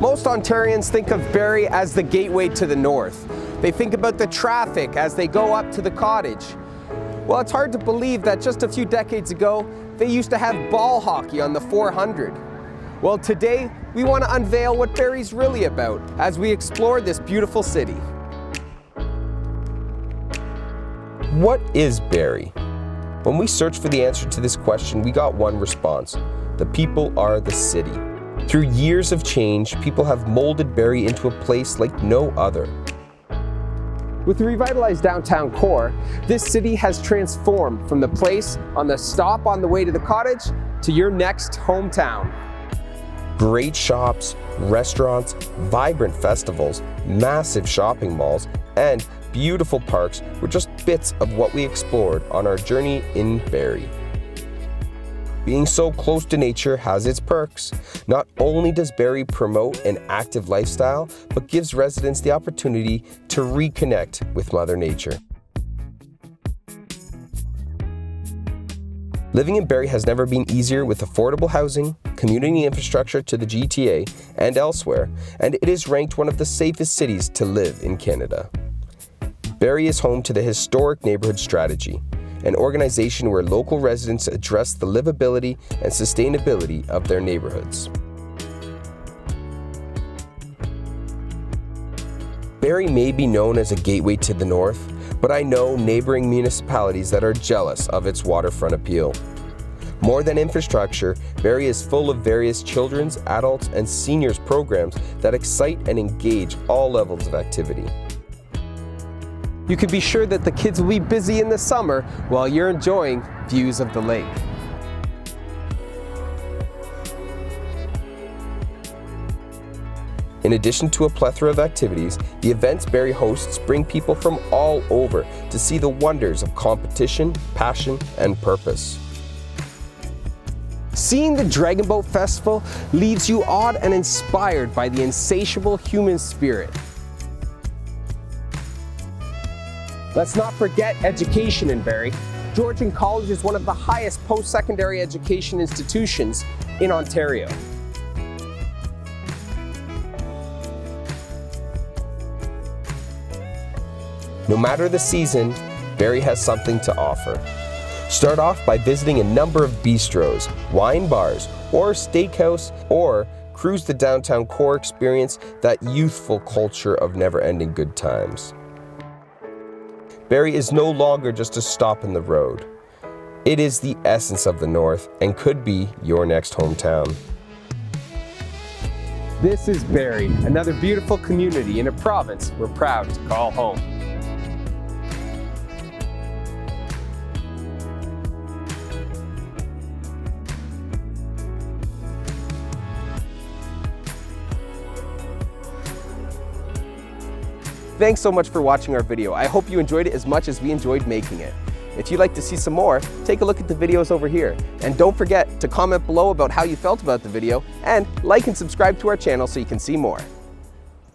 Most Ontarians think of Barrie as the gateway to the north. They think about the traffic as they go up to the cottage. Well, it's hard to believe that just a few decades ago, they used to have ball hockey on the 400. Well, today, we want to unveil what Barrie's really about as we explore this beautiful city. What is Barrie? When we searched for the answer to this question, we got one response: the people are the city. Through years of change, people have molded Barrie into a place like no other. With the revitalized downtown core, this city has transformed from the place on the stop on the way to the cottage to your next hometown. Great shops, restaurants, vibrant festivals, massive shopping malls, and beautiful parks were just bits of what we explored on our journey in Barrie. Being so close to nature has its perks. Not only does Barrie promote an active lifestyle, but gives residents the opportunity to reconnect with Mother Nature. Living in Barrie has never been easier with affordable housing, community infrastructure to the GTA and elsewhere, and it is ranked one of the safest cities to live in Canada. Barrie is home to the Historic Neighbourhood Strategy, an organization where local residents address the livability and sustainability of their neighborhoods. Barrie may be known as a gateway to the north, but I know neighboring municipalities that are jealous of its waterfront appeal. More than infrastructure, Barrie is full of various children's, adults, and seniors programs that excite and engage all levels of activity. You can be sure that the kids will be busy in the summer while you're enjoying views of the lake. In addition to a plethora of activities, the events Barrie hosts bring people from all over to see the wonders of competition, passion, and purpose. Seeing the Dragon Boat Festival leaves you awed and inspired by the insatiable human spirit. Let's not forget education in Barrie. Georgian College is one of the highest post-secondary education institutions in Ontario. No matter the season, Barrie has something to offer. Start off by visiting a number of bistros, wine bars, or steakhouse, or cruise the downtown core, experience that youthful culture of never-ending good times. Barrie is no longer just a stop in the road. It is the essence of the North and could be your next hometown. This is Barrie, another beautiful community in a province we're proud to call home. Thanks so much for watching our video. I hope you enjoyed it as much as we enjoyed making it. If you'd like to see some more, take a look at the videos over here. And don't forget to comment below about how you felt about the video, and like and subscribe to our channel so you can see more.